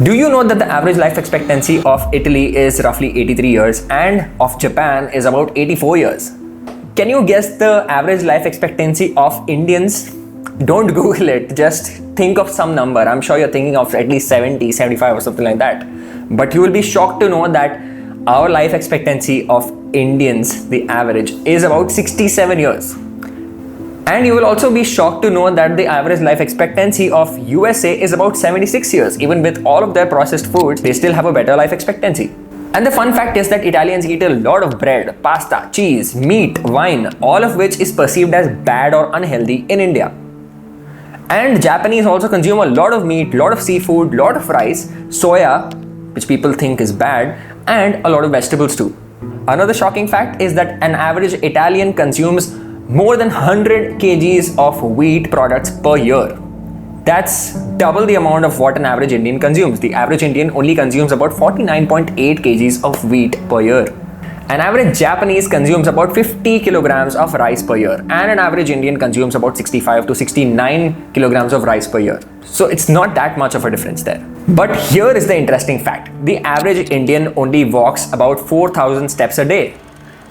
Do you know that the average life expectancy of Italy is roughly 83 years and of Japan is about 84 years? Can you guess the average life expectancy of Indians? Don't Google it, just think of some number. I'm sure you're thinking of at least 70, 75 or something like that. But you will be shocked to know that our life expectancy of Indians, the average, is about 67 years. And you will also be shocked to know that the average life expectancy of USA is about 76 years. Even with all of their processed foods, they still have a better life expectancy. And the fun fact is that Italians eat a lot of bread, pasta, cheese, meat, wine, all of which is perceived as bad or unhealthy in India. And Japanese also consume a lot of meat, lot of seafood, lot of rice, soya, which people think is bad, and a lot of vegetables too. Another shocking fact is that an average Italian consumes more than 100 kgs of wheat products per year. That's double the amount of what an average Indian consumes. The average Indian only consumes about 49.8 kgs of wheat per year. An average Japanese consumes about 50 kilograms of rice per year, and an average Indian consumes about 65 to 69 kilograms of rice per year. So it's not that much of a difference there. But here is the interesting fact. The average Indian only walks about 4,000 steps a day.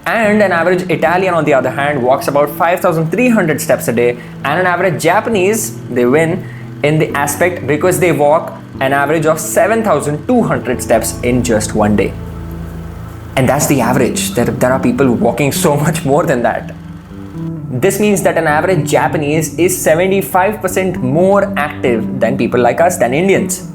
And an average Italian, on the other hand, walks about 5,300 steps a day. And an average Japanese, they win in the aspect because they walk an average of 7,200 steps in just one day. And that's the average. There are people walking so much more than that. This means that an average Japanese is 75% more active than people like us, than Indians.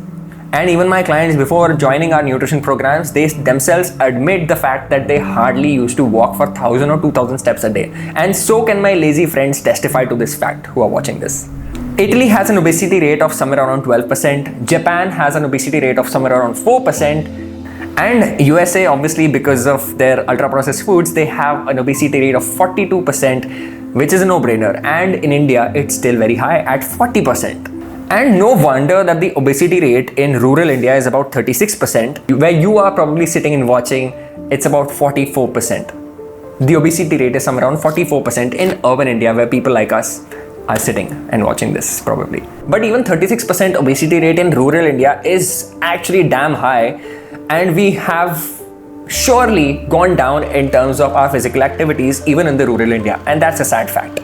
And even my clients, before joining our nutrition programs, they themselves admit the fact that they hardly used to walk for 1,000 or 2,000 steps a day. And so can my lazy friends testify to this fact who are watching this. Italy has an obesity rate of somewhere around 12%. Japan has an obesity rate of somewhere around 4%. And USA, obviously, because of their ultra-processed foods, they have an obesity rate of 42%, which is a no-brainer. And in India, it's still very high at 40%. And no wonder that the obesity rate in rural India is about 36%. Where you are probably sitting and watching, it's about 44%. The obesity rate is somewhere around 44% in urban India, where people like us are sitting and watching this probably. But even 36% obesity rate in rural India is actually damn high. And we have surely gone down in terms of our physical activities even in the rural India. And that's a sad fact.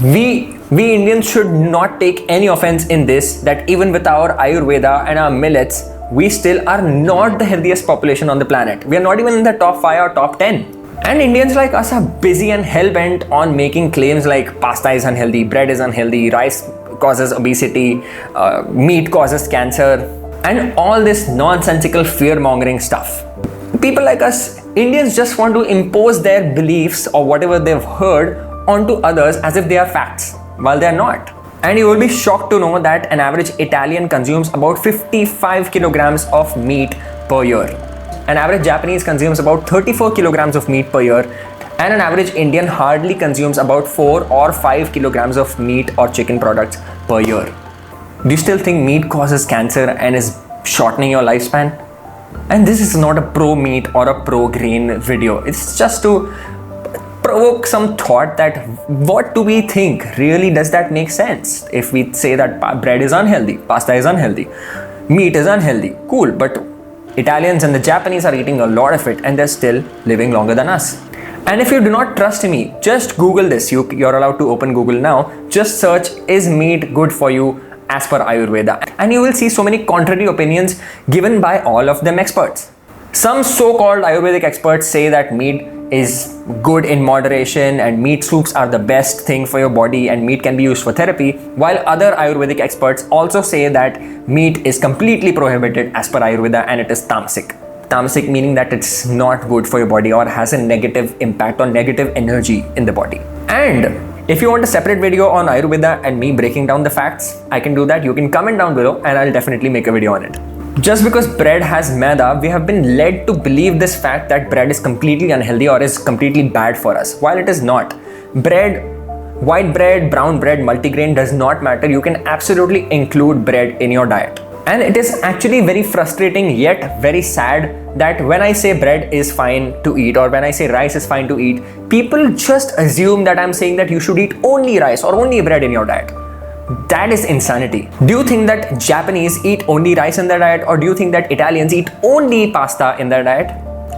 We Indians should not take any offense in this, that even with our Ayurveda and our millets, we still are not the healthiest population on the planet. We are not even in the top 5 or top 10. And Indians like us are busy and hell-bent on making claims like pasta is unhealthy, bread is unhealthy, rice causes obesity, meat causes cancer, and all this nonsensical fear-mongering stuff. People like us, Indians, just want to impose their beliefs or whatever they've heard onto others as if they are facts, while they are not. And you will be shocked to know that an average Italian consumes about 55 kilograms of meat per year. An average Japanese consumes about 34 kilograms of meat per year, and an average Indian hardly consumes about 4 or 5 kilograms of meat or chicken products per year. Do you still think meat causes cancer and is shortening your lifespan? And this is not a pro-meat or a pro-grain video. It's just to provoke some thought that what do we think? Really, does that make sense? If we say that bread is unhealthy, pasta is unhealthy, meat is unhealthy, cool, but Italians and the Japanese are eating a lot of it and they're still living longer than us. And if you do not trust me, just Google this. You're allowed to open Google now. Just search, is meat good for you as per Ayurveda? And you will see so many contrary opinions given by all of them experts. Some so-called Ayurvedic experts say that meat is good in moderation and meat soups are the best thing for your body and meat can be used for therapy, while other Ayurvedic experts also say that meat is completely prohibited as per Ayurveda and it is tamasic. Tamasic meaning that it's not good for your body or has a negative impact or negative energy in the body. And if you want a separate video on Ayurveda and me breaking down the facts, I can do that. You can comment down below and I'll definitely make a video on it. Just because bread has maida, we have been led to believe this fact that bread is completely unhealthy or is completely bad for us, while it is not. Bread, white bread, brown bread, multigrain does not matter. You can absolutely include bread in your diet. And it is actually very frustrating yet very sad that when I say bread is fine to eat or when I say rice is fine to eat, people just assume that I'm saying that you should eat only rice or only bread in your diet. That is insanity. Do you think that Japanese eat only rice in their diet, or do you think that Italians eat only pasta in their diet?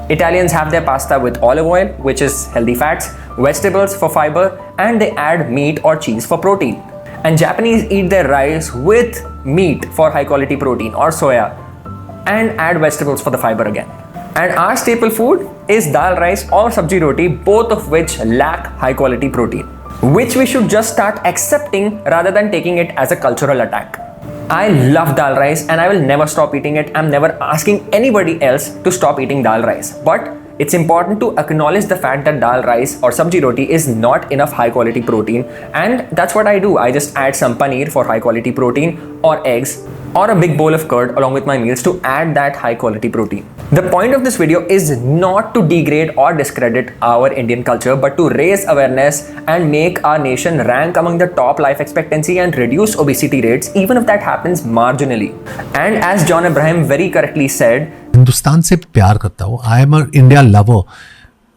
Italians have their pasta with olive oil, which is healthy fats, vegetables for fiber, and they add meat or cheese for protein. And Japanese eat their rice with meat for high quality protein or soya, and add vegetables for the fiber again. And our staple food is dal rice or sabji roti, both of which lack high quality protein, which we should just start accepting rather than taking it as a cultural attack. I love dal rice and I will never stop eating it. I'm never asking anybody else to stop eating dal rice. But it's important to acknowledge the fact that dal rice or sabji roti is not enough high quality protein, and that's what I do. I just add some paneer for high quality protein, or eggs, or a big bowl of curd along with my meals to add that high quality protein. The point of this video is not to degrade or discredit our Indian culture, but to raise awareness and make our nation rank among the top life expectancy and reduce obesity rates, even if that happens marginally. And as John Abraham very correctly said, Hindustan से प्यार करता हूँ, I am India lover.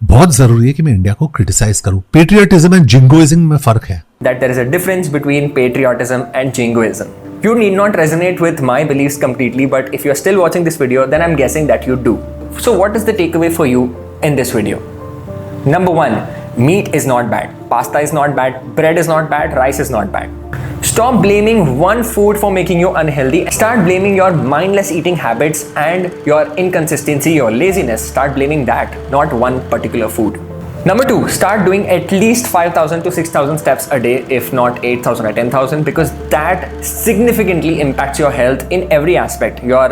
बहुत जरूरी है कि मैं India को क्रिटिसाइज करूं. पेट्रियटिज्म एंड जिंगोइज्म में फर्क है. that there is a difference between patriotism and jingoism. You need not resonate with my beliefs completely, but if you're still watching this video, then I'm guessing that you do. So what is the takeaway for you in this video? Number one, meat is not bad, pasta is not bad, bread is not bad, rice is not bad. Stop blaming one food for making you unhealthy. Start blaming your mindless eating habits and your inconsistency, your laziness. Start blaming that, not one particular food. Number two, start doing at least 5,000 to 6,000 steps a day, if not 8,000 or 10,000, because that significantly impacts your health in every aspect. Your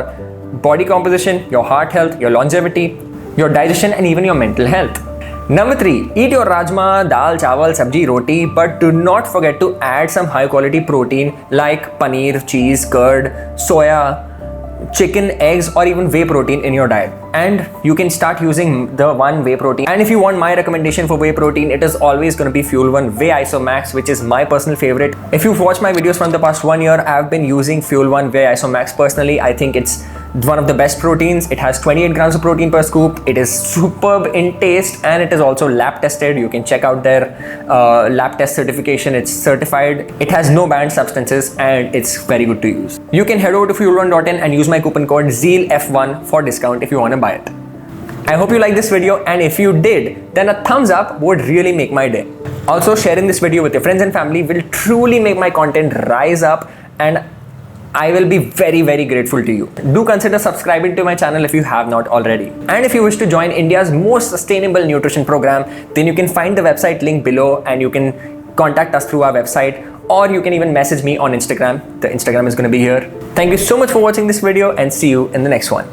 body composition, your heart health, your longevity, your digestion, and even your mental health. Number three, eat your rajma, dal, chawal, sabji, roti, but do not forget to add some high quality protein like paneer, cheese, curd, soya, chicken, eggs, or even whey protein in your diet. And you can start using the one whey protein. And if you want my recommendation for whey protein, it is always going to be Fuel One Whey Isomax, which is my personal favorite. If you've watched my videos from the past 1 year, I've been using Fuel One Whey Isomax personally. I think it's one of the best proteins. It has 28 grams of protein per scoop. It is superb in taste, and it is also lab tested. You can check out their lab test certification. It's certified. It has no banned substances, and it's very good to use. You can head over to fuelone.in and use my coupon code ZEALF1 for discount if you want to buy it. I hope you liked this video, and if you did, then a thumbs up would really make my day. Also, sharing this video with your friends and family will truly make my content rise up, and I will be very, very grateful to you. Do consider subscribing to my channel if you have not already. And if you wish to join India's most sustainable nutrition program, then you can find the website link below, and you can contact us through our website, or you can even message me on Instagram. The Instagram is going to be here. Thank you so much for watching this video, and see you in the next one.